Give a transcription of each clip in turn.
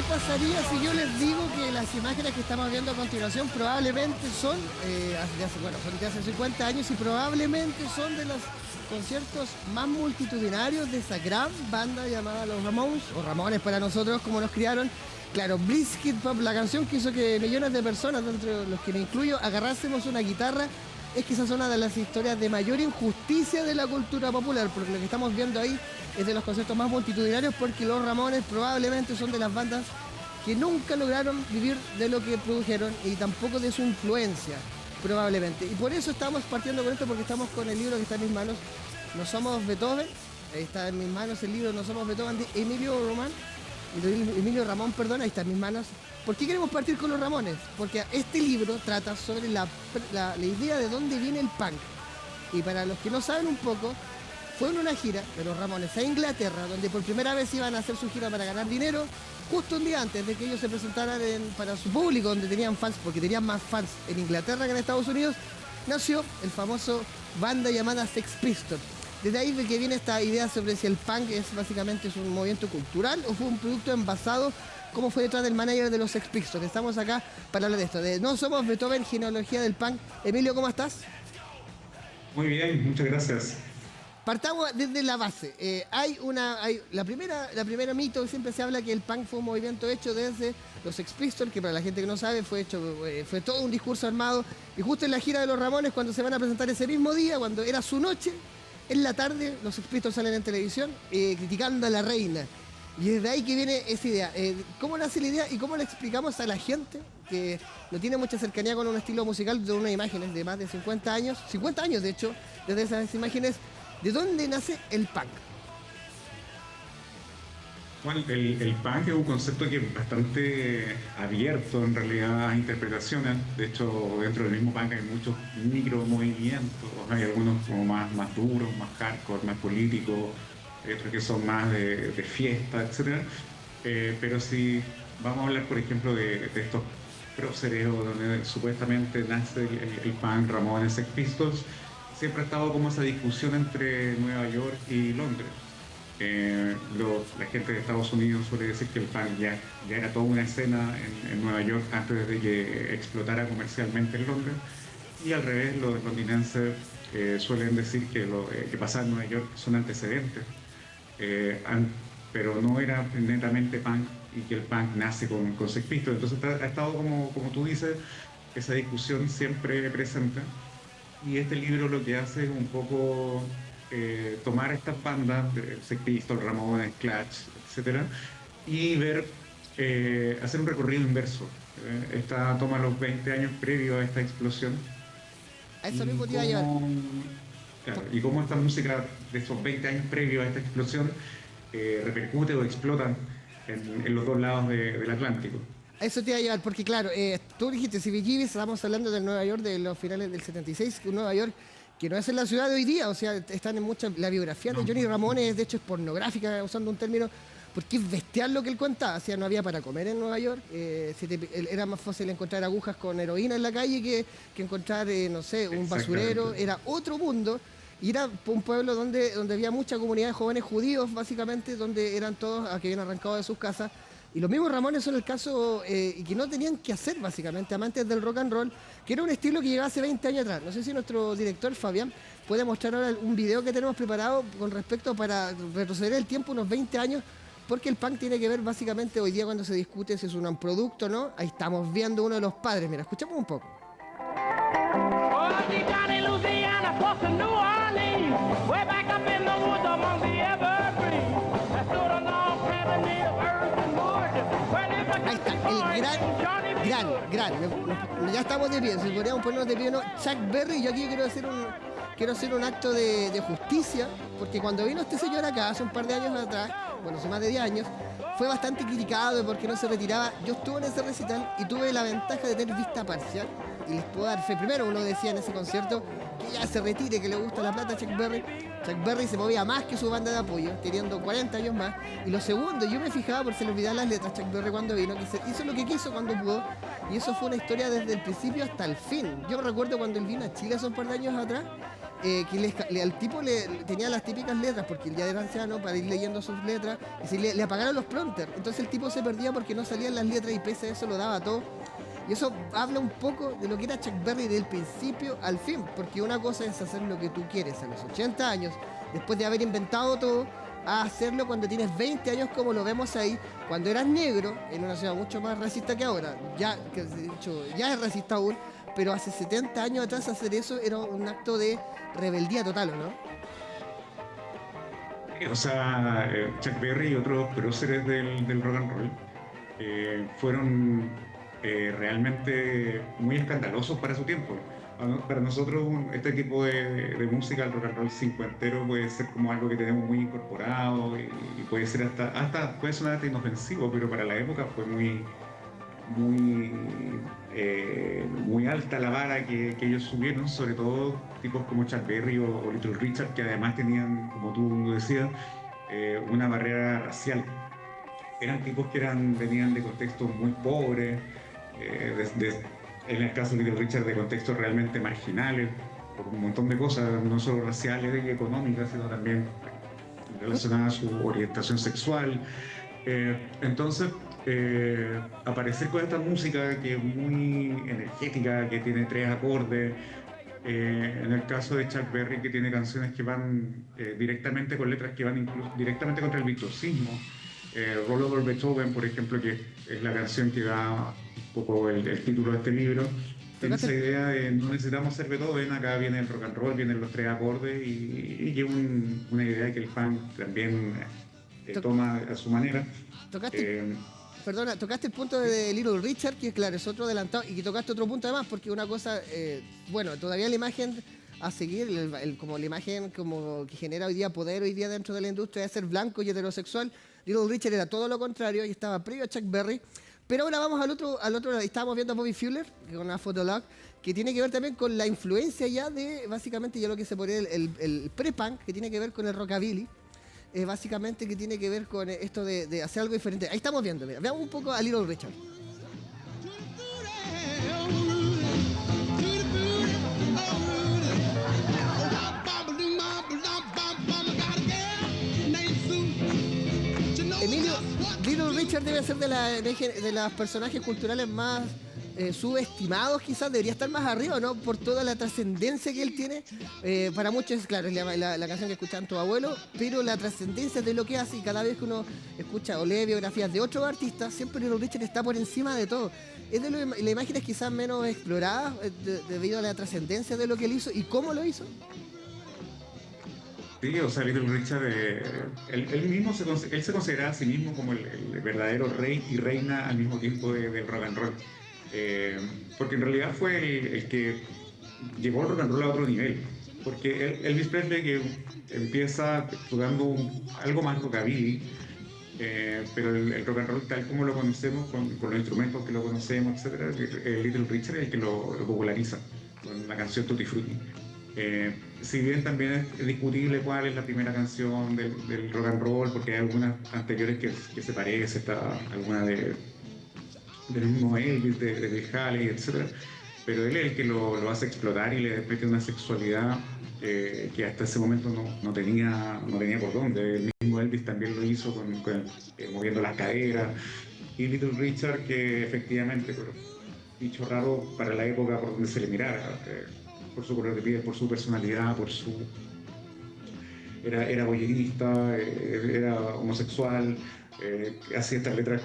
pasaría si yo les digo que las imágenes que estamos viendo a continuación probablemente son, son de hace 50 años y probablemente son de los conciertos más multitudinarios de esa gran banda llamada Los Ramones, o Ramones para nosotros, como nos criaron? Claro, Bliss Kid Pop, la canción que hizo que millones de personas, dentro de los que me incluyo, agarrásemos una guitarra. Es que esa es una de las historias de mayor injusticia de la cultura popular, porque lo que estamos viendo ahí es de los conciertos más multitudinarios, porque los Ramones probablemente son de las bandas que nunca lograron vivir de lo que produjeron y tampoco de su influencia, probablemente. Y por eso estamos partiendo con esto, porque estamos con el libro que está en mis manos, No Somos Beethoven. Ahí está en mis manos el libro No Somos Beethoven de Emilio Ramón, perdón, ahí está en mis manos. ¿Por qué queremos partir con los Ramones? Porque este libro trata sobre la idea de dónde viene el punk. Y para los que no saben un poco, fue en una gira de los Ramones a Inglaterra, donde por primera vez iban a hacer su gira para ganar dinero, justo un día antes de que ellos se presentaran para su público, donde tenían fans, porque tenían más fans en Inglaterra que en Estados Unidos, nació el famoso banda llamada Sex Pistols. Desde ahí que viene esta idea sobre si el punk básicamente es un movimiento cultural o fue un producto envasado, como fue detrás del manager de los Sex Pistols. Estamos acá para hablar de esto, de No Somos Beethoven, genealogía del punk. Emilio, ¿cómo estás? Muy bien, muchas gracias. Partamos desde la base. La primera mito que siempre se habla que el punk fue un movimiento hecho desde los Sex Pistols, que para la gente que no sabe fue todo un discurso armado. Y justo en la gira de los Ramones, cuando se van a presentar ese mismo día, cuando era su noche, en la tarde los Sex Pistols salen en televisión criticando a la reina. Y desde ahí que viene esa idea. ¿Cómo nace la idea y cómo le explicamos a la gente que no tiene mucha cercanía con un estilo musical de unas imágenes de más de 50 años, 50 años de hecho, desde esas imágenes, de dónde nace el punk? Bueno, el punk es un concepto que es bastante abierto en realidad a interpretaciones. De hecho, dentro del mismo punk hay muchos micromovimientos. Hay algunos como más duros, más hardcore, más políticos. Hay otros que son más de fiesta, etc. Pero si vamos a hablar, por ejemplo, de estos próceres donde supuestamente nace el punk, Ramones, Sex Pistols, siempre ha estado como esa discusión entre Nueva York y Londres. La gente de Estados Unidos suele decir que el punk ya era toda una escena en Nueva York antes de que explotara comercialmente en Londres, y al revés, los londinenses suelen decir que lo que pasaba en Nueva York son antecedentes, pero no era netamente punk, y que el punk nace con Sex Pistols. Entonces ha estado, como tú dices, esa discusión siempre presente, y este libro lo que hace es un poco tomar estas bandas de Sex Pistols, Ramones, Clash, etcétera, y hacer un recorrido inverso. Esta toma los 20 años previos a esta explosión. A eso mismo te iba a llevar. Claro, y cómo esta música de esos 20 años previos a esta explosión repercute o explota en los dos lados del Atlántico. A eso te iba a llevar, porque claro, tú dijiste CBGB, estamos hablando del Nueva York de los finales del 76, un Nueva York que no es en la ciudad de hoy día, o sea, están en mucha... La biografía de Johnny Ramones, de hecho, es pornográfica, usando un término, porque es bestial lo que él contaba. O sea, no había para comer en Nueva York, era más fácil encontrar agujas con heroína en la calle que encontrar, no sé, un basurero. Era otro mundo, y era un pueblo donde había mucha comunidad de jóvenes judíos, básicamente, donde eran todos que habían arrancado de sus casas. Y los mismos Ramones son el caso, y que no tenían que hacer, básicamente, amantes del rock and roll, que era un estilo que llegaba hace 20 años atrás. No sé si nuestro director, Fabián, puede mostrar ahora un video que tenemos preparado con respecto para retroceder el tiempo unos 20 años, porque el punk tiene que ver, básicamente, hoy día cuando se discute si es un producto o no. Ahí estamos viendo uno de los padres. Mira, escuchamos un poco. Ahí está, el gran, ya estamos de pie, si podríamos ponernos de pie, ¿no? Chuck Berry. Yo aquí quiero hacer un acto de justicia, porque cuando vino este señor acá hace un par de años atrás, bueno, hace más de 10 años, fue bastante criticado porque no se retiraba. Yo estuve en ese recital y tuve la ventaja de tener vista parcial, y les puedo dar fe. Primero, uno decía en ese concierto que ya se retire, que le gusta la plata a Chuck Berry. Chuck Berry se movía más que su banda de apoyo, teniendo 40 años más. Y lo segundo, yo me fijaba por si le olvidaban las letras, Chuck Berry cuando vino, que hizo lo que quiso cuando pudo. Y eso fue una historia desde el principio hasta el fin. Yo recuerdo cuando él vino a Chile hace un par de años atrás, al tipo tenía las típicas letras, porque él ya era anciano, para ir leyendo sus letras, y si le apagaron los prompters. Entonces el tipo se perdía porque no salían las letras y pese a eso lo daba todo. Y eso habla un poco de lo que era Chuck Berry del principio al fin, porque una cosa es hacer lo que tú quieres a los 80 años, después de haber inventado todo, a hacerlo cuando tienes 20 años, como lo vemos ahí, cuando eras negro, en una ciudad mucho más racista que ahora, ya, que de hecho ya es racista aún, pero hace 70 años atrás hacer eso era un acto de rebeldía total, ¿o no? O sea, Chuck Berry y otros próceres del rock and roll fueron realmente muy escandalosos para su tiempo. Para nosotros este tipo de música, el rock and roll cincuentero, puede ser como algo que tenemos muy incorporado y puede ser hasta puede sonar hasta inofensivo, pero para la época fue muy, muy alta la vara que ellos subieron, sobre todo tipos como Chuck Berry o Little Richard, que además tenían, como tú decías, una barrera racial. Eran tipos que venían de contextos muy pobres, en el caso de Little Richard, de contextos realmente marginales, por un montón de cosas, no solo raciales y económicas, sino también relacionadas a su orientación sexual. Entonces, aparecer con esta música que es muy energética, que tiene 3 acordes, en el caso de Chuck Berry, que tiene canciones que van directamente con letras que van incluso directamente contra el virtuosismo. Roll Over Beethoven, por ejemplo, que es la canción que da un poco el título de este libro, tiene esa idea de no necesitamos ser Beethoven, acá viene el rock and roll, vienen los 3 acordes y que una idea que el fan también toma a su manera. Tocaste el punto de Little Richard, que claro, es otro adelantado, y que tocaste otro punto además, porque una cosa, bueno, todavía la imagen a seguir, como la imagen como que genera hoy día dentro de la industria es ser blanco y heterosexual. Little Richard era todo lo contrario y estaba previo a Chuck Berry. Pero ahora vamos al otro, estábamos viendo a Bobby Fuller, con una fotolog, que tiene que ver también con la influencia ya de, básicamente, ya lo que se pone el pre-punk, que tiene que ver con el rockabilly. Básicamente que tiene que ver con esto de hacer algo diferente. Ahí estamos viendo, mira, veamos un poco a Little Richard. Emilio, Little Richard debe ser de los personajes culturales más subestimados, quizás debería estar más arriba, ¿no? Por toda la trascendencia que él tiene. Para muchos, claro, es la canción que escuchan tu abuelo, pero la trascendencia de lo que hace, y cada vez que uno escucha o lee biografías de otros artistas, siempre Little Richard está por encima de todo. Es de las imágenes quizás menos exploradas debido a la trascendencia de lo que él hizo y cómo lo hizo. Sí, o sea, Little Richard, él se consideraba a sí mismo como el verdadero rey y reina al mismo tiempo del rock and roll. Porque en realidad fue el que llevó el rock and roll a otro nivel. Porque Elvis Presley, que empieza jugando algo más rockabilly, pero el rock and roll tal como lo conocemos, con los instrumentos que lo conocemos, etc., Little Richard es el que lo populariza con la canción Tutti Frutti. Si bien también es discutible cuál es la primera canción del rock and roll, porque hay algunas anteriores que se parece, está alguna del mismo Elvis, de Bill Haley, etc. Pero él es el que lo hace explotar y le mete una sexualidad que hasta ese momento no tenía por dónde. El mismo Elvis también lo hizo moviendo las caderas. Y Little Richard, que efectivamente, dicho raro para la época por donde se le mirara, por su color de piel, por su personalidad, era voyerista, era homosexual, hacía estas letras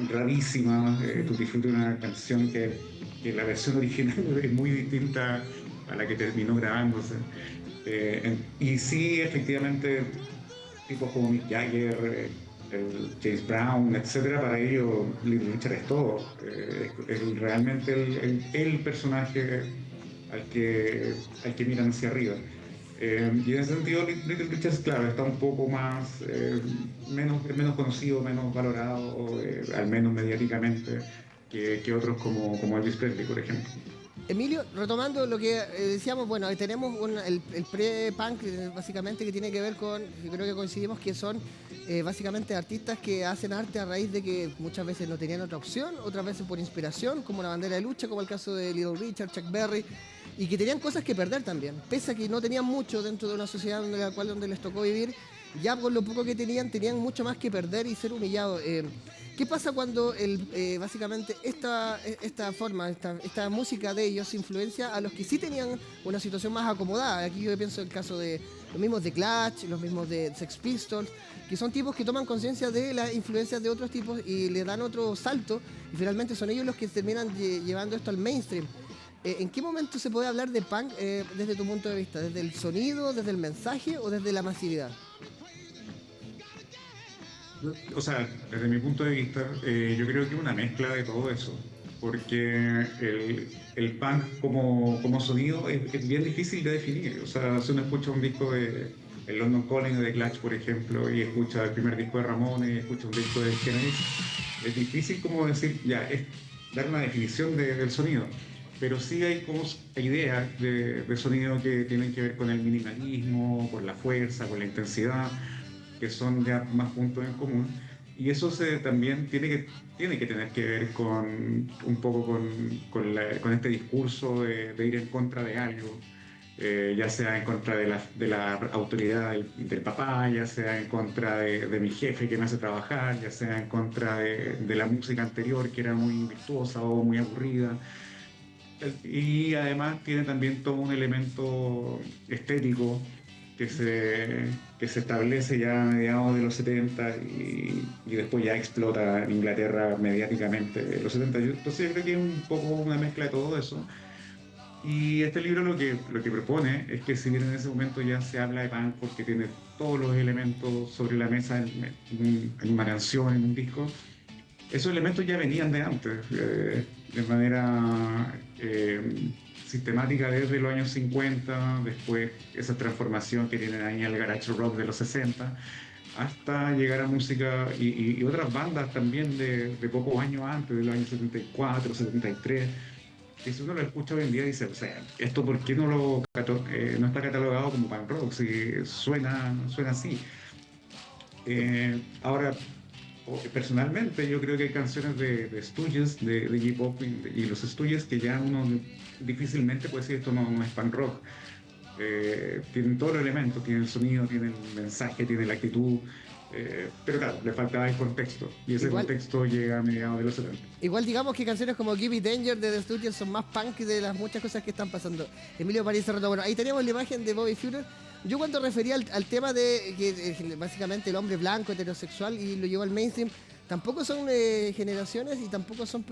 rarísimas. Tú disfrutas una canción que la versión original es muy distinta a la que terminó grabándose. Y sí, efectivamente, tipos como Mick Jagger, James Brown, etcétera, para ellos Little Richard es todo. Es realmente el personaje al que miran hacia arriba. Y en ese sentido, Little Richard, claro, está un poco menos conocido, menos valorado, al menos mediáticamente, que otros como Elvis Presley, por ejemplo. Emilio, retomando lo que decíamos, bueno, tenemos el pre-punk, básicamente, que tiene que ver con, yo creo que coincidimos que son básicamente artistas que hacen arte a raíz de que muchas veces no tenían otra opción, otras veces por inspiración, como la bandera de lucha, como el caso de Little Richard, Chuck Berry, y que tenían cosas que perder también, pese a que no tenían mucho dentro de una sociedad donde les tocó vivir, ya con lo poco que tenían mucho más que perder y ser humillados. ¿Qué pasa cuando básicamente esta forma, esta música de ellos influencia a los que sí tenían una situación más acomodada? Aquí yo pienso en el caso de los mismos de Clash, los mismos de Sex Pistols, que son tipos que toman conciencia de las influencias de otros tipos y le dan otro salto, y finalmente son ellos los que terminan llevando esto al mainstream. ¿En qué momento se puede hablar de punk desde tu punto de vista? ¿Desde el sonido, desde el mensaje o desde la masividad? O sea, desde mi punto de vista, yo creo que es una mezcla de todo eso, porque el punk como sonido es bien difícil de definir. O sea, si uno escucha un disco de el London Calling o de Clash, por ejemplo, y escucha el primer disco de Ramones, y escucha un disco de Genesis, es difícil como decir, ya, es dar una definición del sonido. Pero sí hay como ideas de sonido que tienen que ver con el minimalismo, con la fuerza, con la intensidad, que son ya más puntos en común. Y eso también tiene que tener que ver con un poco con este discurso de ir en contra de algo, ya sea en contra de la autoridad del papá, ya sea en contra de mi jefe que me hace trabajar, ya sea en contra de la música anterior que era muy virtuosa o muy aburrida. Y además tiene también todo un elemento estético que se establece ya a mediados de los 70 y después ya explota en Inglaterra mediáticamente en los 70. Entonces yo creo que es un poco una mezcla de todo eso. Y este libro lo que propone es que si bien en ese momento ya se habla de punk porque tiene todos los elementos sobre la mesa en una canción, en un disco, esos elementos ya venían de antes, de manera sistemática desde los años 50, después esa transformación que tienen ahí el garage rock de los 60, hasta llegar a música y otras bandas también de pocos años antes, de los años 74, 73, que si uno lo escucha hoy en día dice, o sea, ¿esto por qué no está catalogado como punk rock? Si suena así. Ahora, personalmente yo creo que hay canciones de Stooges, de Iggy Pop y los Stooges que ya uno difícilmente puede decir esto no es punk rock. Tienen todos los elementos, tienen el sonido, tienen el mensaje, tienen la actitud, pero claro, le faltaba el contexto y ese contexto llega a mediados de los 70. Igual digamos que canciones como Give Me Danger de The Stooges son más punk de las muchas cosas que están pasando. Emilio París Cerrato, bueno, ahí tenemos la imagen de Bobby Führer. Yo cuando refería al tema de que básicamente el hombre blanco, heterosexual, y lo llevó al mainstream, tampoco son generaciones y tampoco son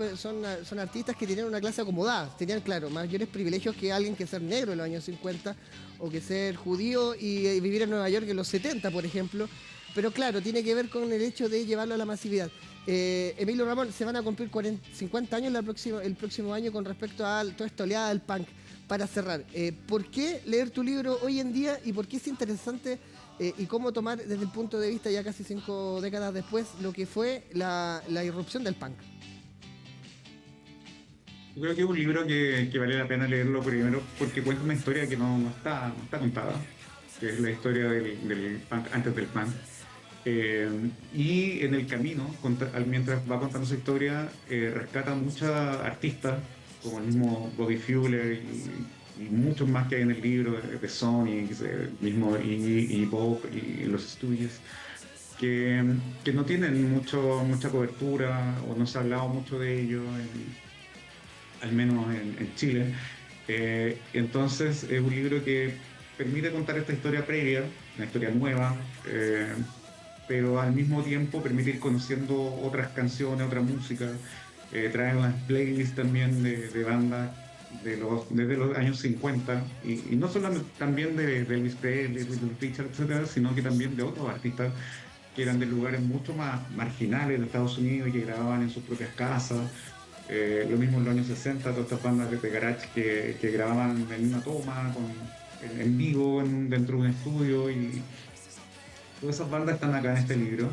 artistas que tenían una clase acomodada, tenían, claro, mayores privilegios que alguien que ser negro en los años 50 o que ser judío y vivir en Nueva York en los 70, por ejemplo. Pero claro, tiene que ver con el hecho de llevarlo a la masividad. Emilio Ramón, se van a cumplir 50 años el próximo año con respecto a toda esta oleada del punk. Para cerrar, ¿por qué leer tu libro hoy en día y por qué es interesante y cómo tomar desde el punto de vista ya casi 5 décadas después lo que fue la irrupción del punk? Yo creo que es un libro que vale la pena leerlo primero porque cuenta una historia que no está contada, que es la historia del punk antes del punk. Y en el camino, mientras va contando su historia, rescata muchos artistas, como el mismo Bobby Fuller y muchos más que hay en el libro, de Sonic, mismo Iggy Pop y los Stooges, que no tienen mucha cobertura o no se ha hablado mucho de ellos, al menos en Chile. Entonces es un libro que permite contar esta historia previa, una historia nueva, pero al mismo tiempo permite ir conociendo otras canciones, otra música. Trae unas playlists también de bandas desde los años 50 y no solo también de Elvis Presley, Little Richard, etcétera, sino que también de otros artistas que eran de lugares mucho más marginales de Estados Unidos y que grababan en sus propias casas. Lo mismo en los años 60, todas estas bandas de garage que grababan en una toma, en vivo, dentro de un estudio, y todas esas bandas están acá en este libro.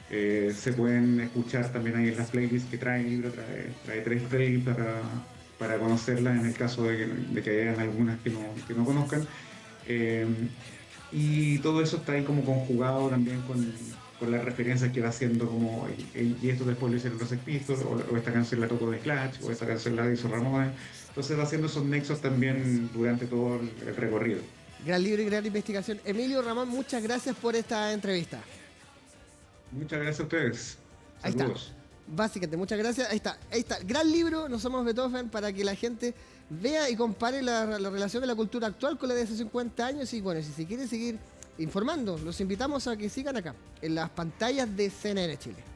Se pueden escuchar también ahí en las playlists que trae el libro, trae 3 playlists para conocerlas en el caso de que hayan algunas que no conozcan. Y todo eso está ahí como conjugado también con las referencias que va haciendo, como y esto después lo hicieron los Sex Pistols, o esta canción la tocó de Clash, o esta canción la hizo Ramones. Entonces va haciendo esos nexos también durante todo el recorrido. Gran libro y gran investigación. Emilio, Ramón, muchas gracias por esta entrevista. Muchas gracias a ustedes. Ahí está. Saludos. Básicamente, muchas gracias. Ahí está. Gran libro, No somos Beethoven, para que la gente vea y compare la relación de la cultura actual con la de hace 50 años. Y bueno, si se quiere seguir informando, los invitamos a que sigan acá, en las pantallas de CNN Chile.